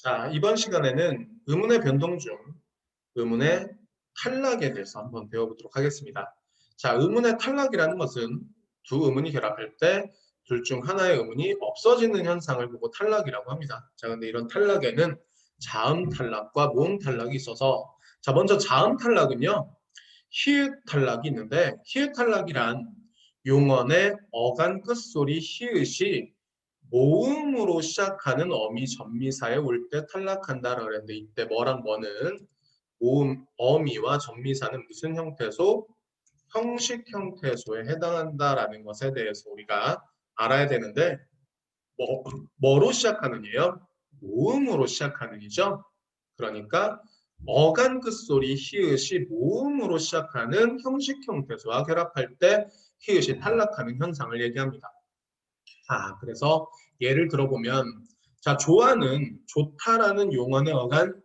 자, 이번 시간에는 의문의 변동 중 의문의 탈락에 대해서 한번 배워보도록 하겠습니다. 자, 의문의 탈락이라는 것은 두 의문이 결합할 때 둘 중 하나의 의문이 없어지는 현상을 보고 탈락이라고 합니다. 자, 근데 이런 탈락에는 자음 탈락과 모음 탈락이 있어서 자, 먼저 자음 탈락은요. 히읗 탈락이 있는데 히읗 탈락이란 용언의 어간 끝소리 히읗이 모음으로 시작하는 어미 전미사에 올 때 탈락한다라고 그랬는데 이때 뭐랑 뭐는 모음 어미와 전미사는 무슨 형태소? 형식 형태소에 해당한다라는 것에 대해서 우리가 알아야 되는데 뭐로 시작하느냐요? 모음으로 시작하는이죠. 그러니까 어간 끝소리 히읗이 모음으로 시작하는 형식 형태소와 결합할 때 히읗이 탈락하는 현상을 얘기합니다. 그래서 예를 들어보면 자, 좋아는 좋다라는 용언의 어간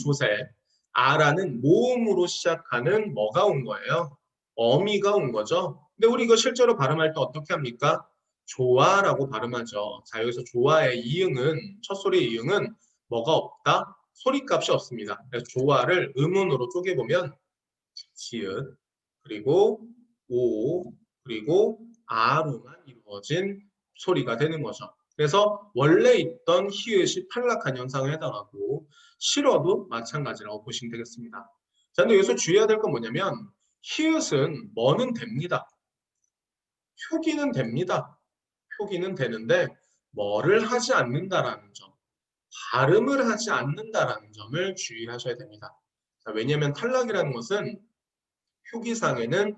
조세, 아라는 모음으로 시작하는 뭐가 온 거예요? 어미가 온 거죠. 근데 우리 이거 실제로 발음할 때 어떻게 합니까? 좋아라고 발음하죠. 자, 여기서 좋아의 이응은 첫 소리의 이응은 뭐가 없다? 소리값이 없습니다. 그래서 좋아를 음운으로 쪼개보면 지읒 그리고 오 그리고 아로만 이루어진 소리가 되는 거죠. 그래서 원래 있던 히읗이 탈락한 현상에 해당하고 실어도 마찬가지라고 보시면 되겠습니다. 자, 근데 여기서 주의해야 될 건 뭐냐면 히읗은 뭐는 됩니다. 표기는 됩니다. 표기는 되는데 뭐를 하지 않는다라는 점, 발음을 하지 않는다라는 점을 주의하셔야 됩니다. 자, 왜냐하면 탈락이라는 것은 표기상에는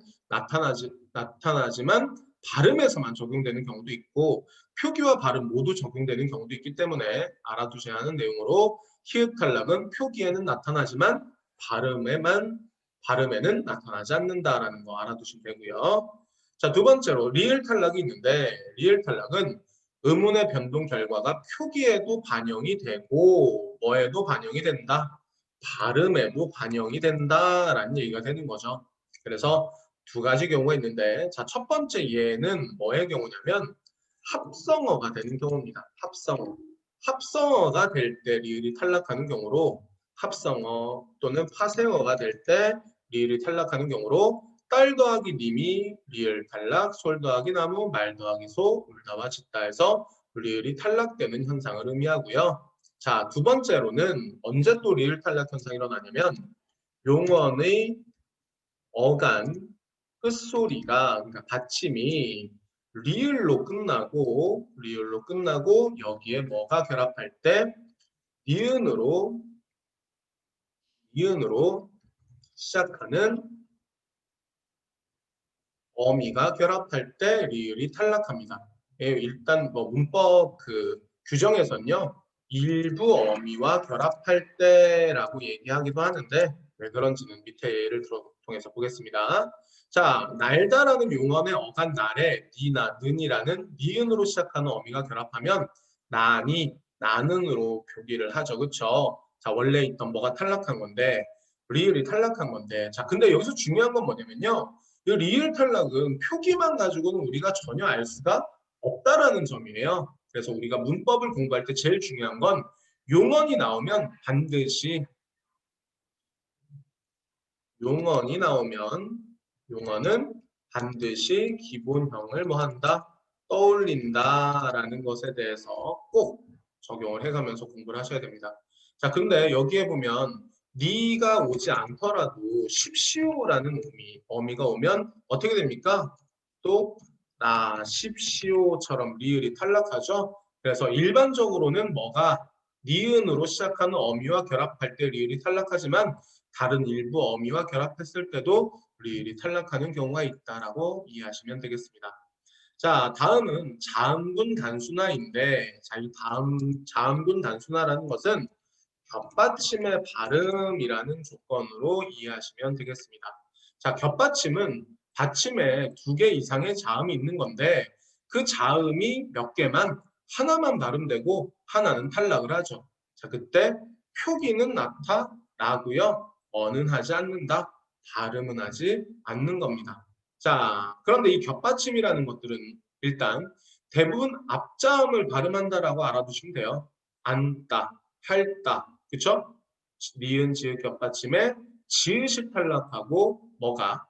나타나지만 발음에서만 적용되는 경우도 있고 표기와 발음 모두 적용되는 경우도 있기 때문에 알아두셔야 하는 내용으로 히읗 탈락은 표기에는 나타나지만 발음에는 나타나지 않는다라는 거 알아두시면 되고요. 자, 두 번째로 리을 탈락이 있는데 리을 탈락은 의문의 변동 결과가 표기에도 반영이 되고 뭐에도 반영이 된다. 발음에도 반영이 된다라는 얘기가 되는 거죠. 그래서 두 가지 경우가 있는데 자, 첫 번째 예는 뭐의 경우냐면 합성어가 되는 경우입니다. 합성어. 합성어가 될 때 리을이 탈락하는 경우로 합성어 또는 파생어가 될 때 리을이 탈락하는 경우로 딸 더하기 님이 리을 탈락, 솔 더하기 나무, 말 더하기 소, 울다와 짓다에서 리을이 탈락되는 현상을 의미하고요. 자, 두 번째로는 언제 또 리을 탈락 현상이 일어나냐면 용언의 어간 끝소리가 그러니까 받침이 리을로 끝나고 여기에 뭐가 결합할 때 니은으로 니은으로 시작하는 어미가 결합할 때 리을이 탈락합니다. 예, 일단 뭐 문법 그 규정에서는요. 일부 어미와 결합할 때라고 얘기하기도 하는데 왜 그런지는 밑에 예를 통해서 보겠습니다. 자, 날다라는 용언의 어간 날에 니나 는이라는 니은으로 시작하는 어미가 결합하면 나니 나는으로 표기를 하죠. 그렇죠? 자, 원래 있던 뭐가 탈락한 건데 리을이 탈락한 건데 자, 근데 여기서 중요한 건 뭐냐면요. 이 리을 탈락은 표기만 가지고는 우리가 전혀 알 수가 없다라는 점이에요. 그래서 우리가 문법을 공부할 때 제일 중요한 건 용언이 나오면 반드시 용언이 나오면 용언은 반드시 기본형을 뭐 한다? 떠올린다라는 것에 대해서 꼭 적용을 해가면서 공부를 하셔야 됩니다. 자, 근데 여기에 보면 니가 오지 않더라도 십시오라는 어미가 오면 어떻게 됩니까? 또 나 십시오처럼 리을이 탈락하죠. 그래서 일반적으로는 뭐가 니은으로 시작하는 어미와 결합할 때 리을이 탈락하지만 다른 일부 어미와 결합했을 때도 리을이 탈락하는 경우가 있다라고 이해하시면 되겠습니다. 자, 다음은 자음군 단순화인데, 자, 이 다음 자음군 단순화라는 것은 겹받침의 발음이라는 조건으로 이해하시면 되겠습니다. 자, 겹받침은 받침에 두 개 이상의 자음이 있는 건데 그 자음이 몇 개만 하나만 발음되고 하나는 탈락을 하죠. 자, 그때 표기는 나타나고요. 어는 하지 않는다. 발음은 하지 않는 겁니다. 자, 그런데 이 겹받침이라는 것들은 일단 대부분 앞자음을 발음한다라고 알아두시면 돼요. 앉다, 할다. 그쵸? 니은 지읒 겹받침에 지읒이 탈락하고 뭐가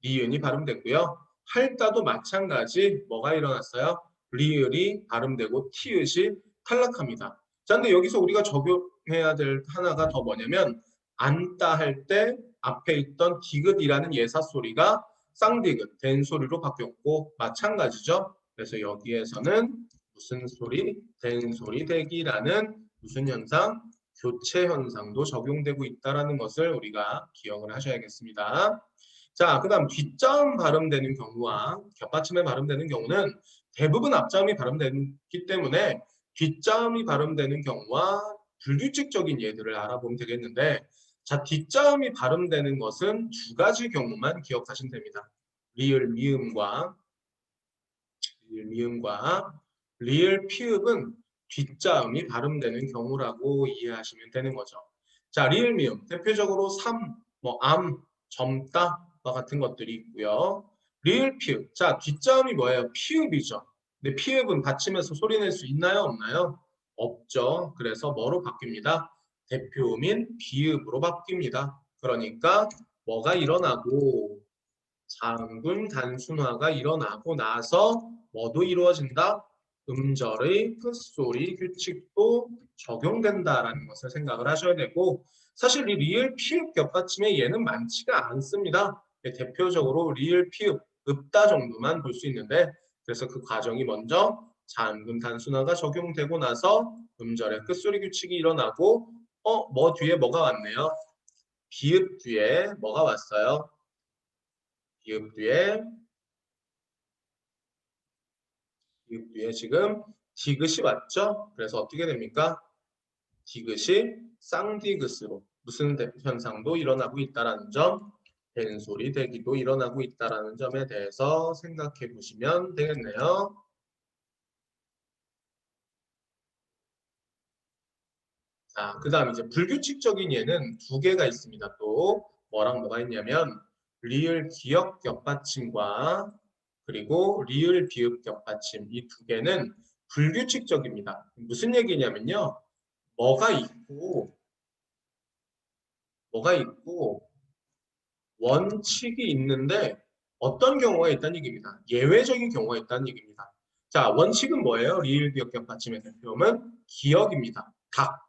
니은이 발음됐고요. 할다도 마찬가지 뭐가 일어났어요? 리을이 발음되고 티읕이 탈락합니다. 자, 근데 여기서 우리가 적용해야 될 하나가 더 뭐냐면 안따 할 때 앞에 있던 디귿이라는 예사 소리가 쌍디귿, 된 소리로 바뀌었고 마찬가지죠. 그래서 여기에서는 무슨 소리? 된 소리 되기라는 무슨 현상? 교체 현상도 적용되고 있다는 것을 우리가 기억을 하셔야겠습니다. 자, 그 다음 뒷자음 발음되는 경우와 겹받침에 발음되는 경우는 대부분 앞자음이 발음되기 때문에 뒷자음이 발음되는 경우와 불규칙적인 예들을 알아보면 되겠는데, 자, 뒷자음이 발음되는 것은 두 가지 경우만 기억하시면 됩니다. 리을 미음과 리을 피읍은 뒷자음이 발음되는 경우라고 이해하시면 되는 거죠. 자, 리을 미음 대표적으로 삼, 암, 점다와 같은 것들이 있고요. 리을 피읍, 자, 뒷자음이 뭐예요? 피읍이죠. 근데 피읍은 받침에서 소리 낼 수 있나요? 없나요? 없죠. 그래서 뭐로 바뀝니다? 대표음인 비읍으로 바뀝니다. 그러니까 뭐가 일어나고 장군 단순화가 일어나고 나서 뭐도 이루어진다? 음절의 끝소리 규칙도 적용된다라는 것을 생각을 하셔야 되고, 사실 이 리을 피읍 겹받침에 얘는 많지가 않습니다. 대표적으로 리을 피읍 읍다 정도만 볼 수 있는데, 그래서 그 과정이 먼저 장군 단순화가 적용되고 나서 음절의 끝소리 규칙이 일어나고, 뭐 뒤에 뭐가 왔네요? 비읍 뒤에 뭐가 왔어요? 비읍 뒤에 지금 디귿이 왔죠? 그래서 어떻게 됩니까? 디귿이 쌍디귿으로 무슨 현상도 일어나고 있다는 점, 벤소리 대기도 일어나고 있다는 점에 대해서 생각해 보시면 되겠네요. 자, 그 다음 이제 불규칙적인 예는 두 개가 있습니다. 또 뭐랑 뭐가 있냐면 리을 기역 겹받침과 그리고 리을 비읍 겹받침 이 두 개는 불규칙적입니다. 무슨 얘기냐면요. 뭐가 있고 뭐가 있고 원칙이 있는데 어떤 경우가 있다는 얘기입니다. 예외적인 경우가 있다는 얘기입니다. 자, 원칙은 뭐예요? 리을 기역 겹받침의 대표음은 기역입니다. 닭.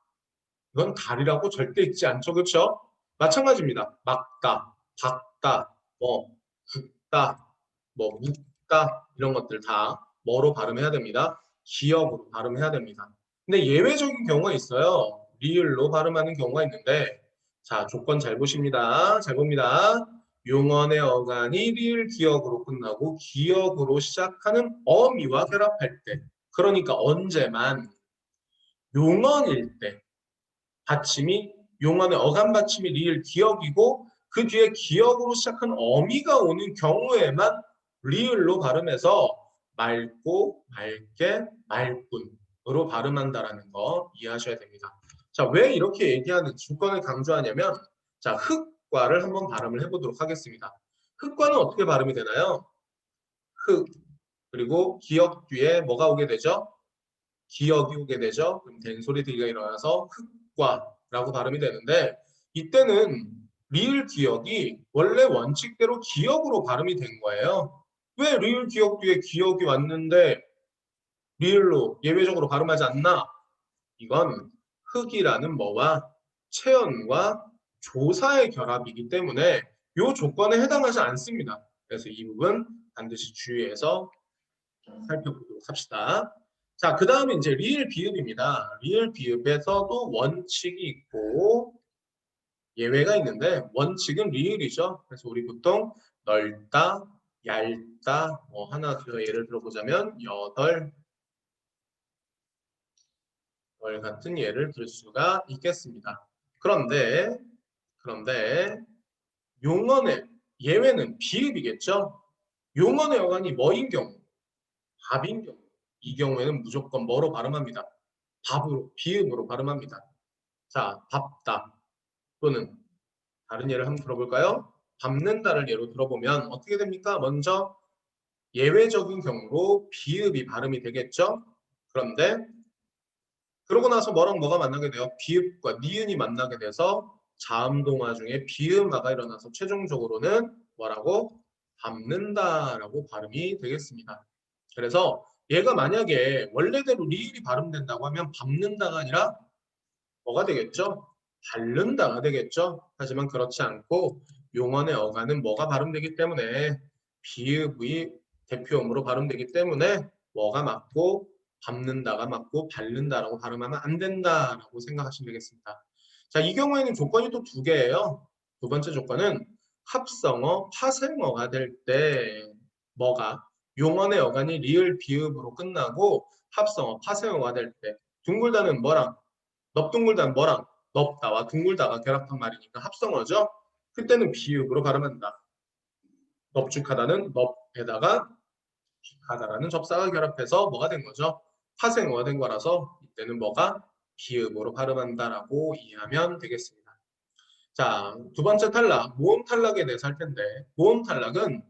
이건 달이라고 절대 읽지 않죠. 그렇죠? 마찬가지입니다. 막다, 박다, 굽다, 묵다 이런 것들 다 뭐로 발음해야 됩니다. 기역으로 발음해야 됩니다. 근데 예외적인 경우가 있어요. 리을로 발음하는 경우가 있는데 자, 조건 잘 보십니다. 잘 봅니다. 용언의 어간이 리을 기역으로 끝나고 기역으로 시작하는 어미와 결합할 때 그러니까 언제만 용언일 때 받침이 용언의 어감 받침이 리을 기역이고 그 뒤에 기역으로 시작한 어미가 오는 경우에만 리을로 발음해서 맑고 맑게 맑군으로 발음한다라는 거 이해하셔야 됩니다. 자, 왜 이렇게 얘기하는 조건을 강조하냐면 자, 흑과를 한번 발음을 해보도록 하겠습니다. 흑과는 어떻게 발음이 되나요? 흑 그리고 기역 뒤에 뭐가 오게 되죠? 기역이 오게 되죠. 그럼 된소리 들기가 일어나서 흑과라고 발음이 되는데 이때는 리을 기역이 원래 원칙대로 기역으로 발음이 된 거예요. 왜 리을 기역 뒤에 기역이 왔는데 리을로 예외적으로 발음하지 않나? 이건 흑이라는 뭐와 체언과 조사의 결합이기 때문에 이 조건에 해당하지 않습니다. 그래서 이 부분 반드시 주의해서 살펴보도록 합시다. 자, 그 다음에 이제 리을 비읍입니다. 리을 비읍에서도 원칙이 있고 예외가 있는데 원칙은 리을이죠. 그래서 우리 보통 넓다, 얇다, 하나 더 예를 들어보자면 여덟, 열 같은 예를 들 수가 있겠습니다. 그런데 용언의 예외는 비읍이겠죠. 용언의 어간이 뭐인 경우? 밥인 경우. 이 경우에는 무조건 뭐로 발음합니다. 밥으로, 비음으로 발음합니다. 자, 밥다 또는 다른 예를 한번 들어볼까요? 밟는다를 예로 들어보면 어떻게 됩니까? 먼저 예외적인 경우로 비읍이 발음이 되겠죠? 그런데 그러고 나서 뭐랑 뭐가 만나게 돼요? 비읍과 니은이 만나게 돼서 자음동화 중에 비음화가 일어나서 최종적으로는 뭐라고? 밟는다라고 발음이 되겠습니다. 그래서 얘가 만약에 원래대로 리을이 발음된다고 하면 밟는다가 아니라 뭐가 되겠죠? 밟는다가 되겠죠. 하지만 그렇지 않고 용언의 어가는 뭐가 발음되기 때문에 비읍의 대표음으로 발음되기 때문에 뭐가 맞고 밟는다가 맞고 밟는다라고 발음하면 안 된다라고 생각하시면 되겠습니다. 자, 이 경우에는 조건이 또 두 개예요. 두 번째 조건은 합성어, 파생어가 될 때 뭐가 용언의 어간이 리을 비읍으로 끝나고 합성어, 파생어가 될 때 둥글다는 뭐랑 넙둥글다는 뭐랑 넙다와 둥글다가 결합한 말이니까 합성어죠. 그때는 비읍으로 발음한다. 넙죽하다는 넙에다가 하다라는 접사가 결합해서 뭐가 된 거죠? 파생어가 된 거라서 이때는 뭐가 비읍으로 발음한다라고 이해하면 되겠습니다. 자, 두 번째 탈락, 모음 탈락에 대해서 할 텐데 모음 탈락은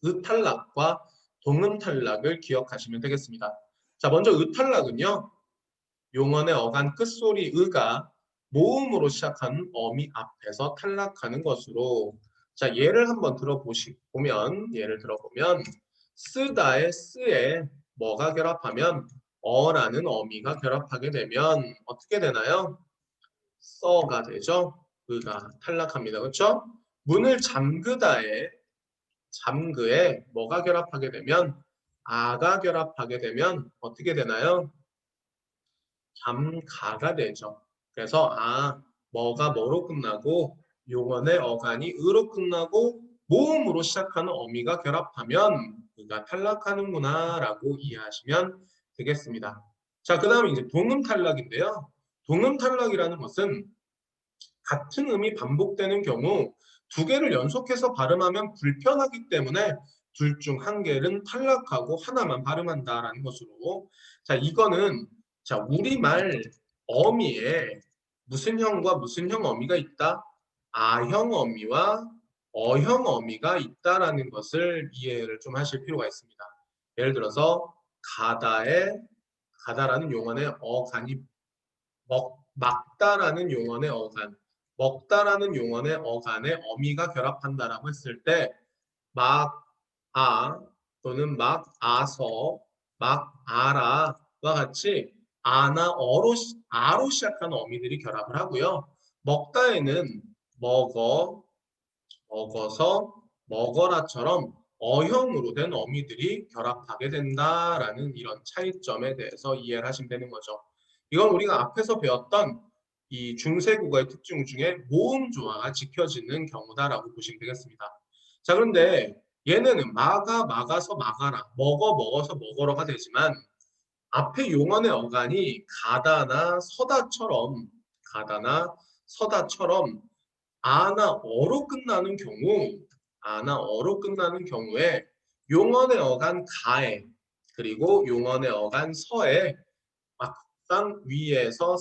의탈락과 동음 탈락을 기억하시면 되겠습니다. 자, 먼저 의탈락은요. 용언의 어간 끝소리 의가 모음으로 시작한 어미 앞에서 탈락하는 것으로 자 예를 한번 들어보면 예를 들어보면 쓰다의 쓰에 뭐가 결합하면 어라는 어미가 결합하게 되면 어떻게 되나요? 써가 되죠. 의가 탈락합니다. 그렇죠? 문을 잠그다에 잠그에 뭐가 결합하게 되면 아가 결합하게 되면 어떻게 되나요? 잠가가 되죠. 그래서 뭐가 뭐로 끝나고 용언의 어간이 으로 끝나고 모음으로 시작하는 어미가 결합하면 그가 탈락하는구나 라고 이해하시면 되겠습니다. 자, 그 다음에 이제 동음 탈락인데요. 동음 탈락이라는 것은 같은 음이 반복되는 경우 두 개를 연속해서 발음하면 불편하기 때문에 둘 중 한 개는 탈락하고 하나만 발음한다라는 것으로 자 이거는 자 우리말 어미에 무슨 형과 무슨 형 어미가 있다? 아형 어미와 어형 어미가 있다라는 것을 이해를 좀 하실 필요가 있습니다. 예를 들어서 가다라는 용언의 어간이 막다라는 용언의 어간 먹다라는 용언의 어간에 어미가 결합한다라고 했을 때 막아 또는 막아서 막아라와 같이 아로 시작하는 어미들이 결합을 하고요. 먹다에는 먹어 먹어서 먹어라처럼 어형으로 된 어미들이 결합하게 된다라는 이런 차이점에 대해서 이해를 하시면 되는 거죠. 이건 우리가 앞에서 배웠던 이 중세국어의 특징 중에 모음 조화가 지켜지는 경우다라고 보시면 되겠습니다. 자, 그런데 얘네는 막아서 막아라, 먹어서 먹어라가 되지만 앞에 용언의 어간이 가다나 서다처럼 아나 어로 끝나는 경우에 용언의 어간 가에 그리고 용언의 어간 서에 막상 위에서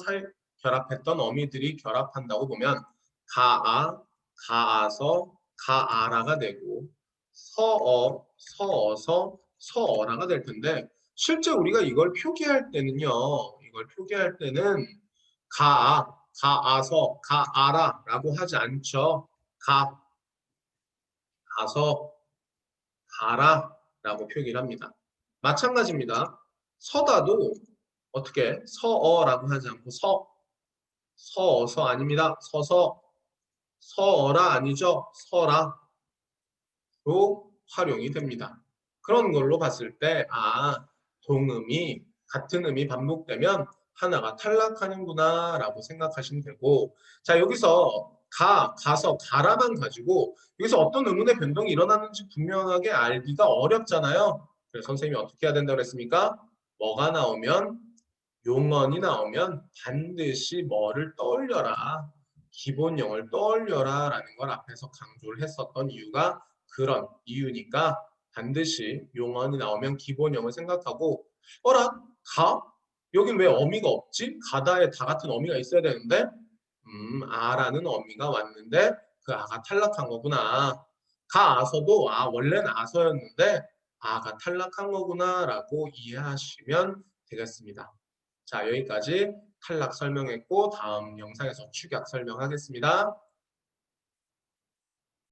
결합했던 어미들이 결합한다고 보면 가아서 가아라가 되고 서어서 서어라가 될 텐데 실제 우리가 이걸 표기할 때는요. 이걸 표기할 때는 가아서 가아라라고 하지 않죠. 가서 가라라고 표기를 합니다. 마찬가지입니다. 서다도 어떻게 서어라고 하지 않고 서어서 아닙니다. 서어라 아니죠. 서라로 활용이 됩니다. 그런 걸로 봤을 때 동음이 같은 음이 반복되면 하나가 탈락하는구나 라고 생각하시면 되고 자 여기서 가서 가라만 가지고 여기서 어떤 음운의 변동이 일어나는지 분명하게 알기가 어렵잖아요. 그래서 선생님이 어떻게 해야 된다고 그랬습니까? 뭐가 나오면 용언이 나오면 반드시 뭐를 떠올려라. 기본형을 떠올려라 라는 걸 앞에서 강조를 했었던 이유가 그런 이유니까 반드시 용언이 나오면 기본형을 생각하고 어라? 가? 여긴 왜 어미가 없지? 가다에 다 같은 어미가 있어야 되는데 아라는 어미가 왔는데 그 아가 탈락한 거구나. 가아서도 원래는 아서였는데 아가 탈락한 거구나 라고 이해하시면 되겠습니다. 자, 여기까지 탈락 설명했고 다음 영상에서 축약 설명하겠습니다.